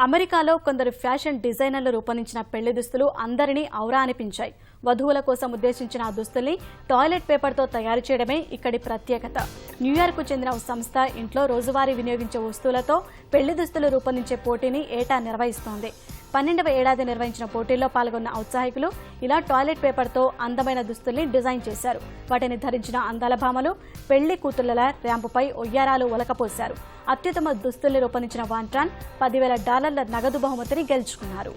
అమెరికాలో కొందరు ఫ్యాషన్ డిజైనర్లు రూపొందించిన పెళ్లి దుస్తులు అందరినీ ఔరా అనిపించాయి. వధువుల కోసం ఉద్దేశించిన ఆ దుస్తుల్ని టాయిలెట్ పేపర్తో తయారు చేయడమే ఇక్కడి ప్రత్యేకత. న్యూయార్క్కు చెందిన ఓ సంస్థ ఇంట్లో రోజువారీ వినియోగించే వస్తువులతో పెళ్లి దుస్తులు రూపొందించే పోటీని ఏటా నిర్వహిస్తోంది. 12వ ఏడాది నిర్వహించిన పోటీల్లో పాల్గొన్న ఔత్సాహికులు ఇలా టాయిలెట్ పేపర్తో అందమైన దుస్తుల్ని డిజైన్ చేశారు. వాటిని ధరించిన అందాల భామలు పెళ్లి కూతుళ్ల ర్యాంపుపై ఒయ్యారాలు ఒలకపోశారు. అత్యుత్తమ దుస్తుల్ని రూపొందించిన వాంట్రాన్ $10,000 నగదు బహుమతిని గెలుచుకున్నారు.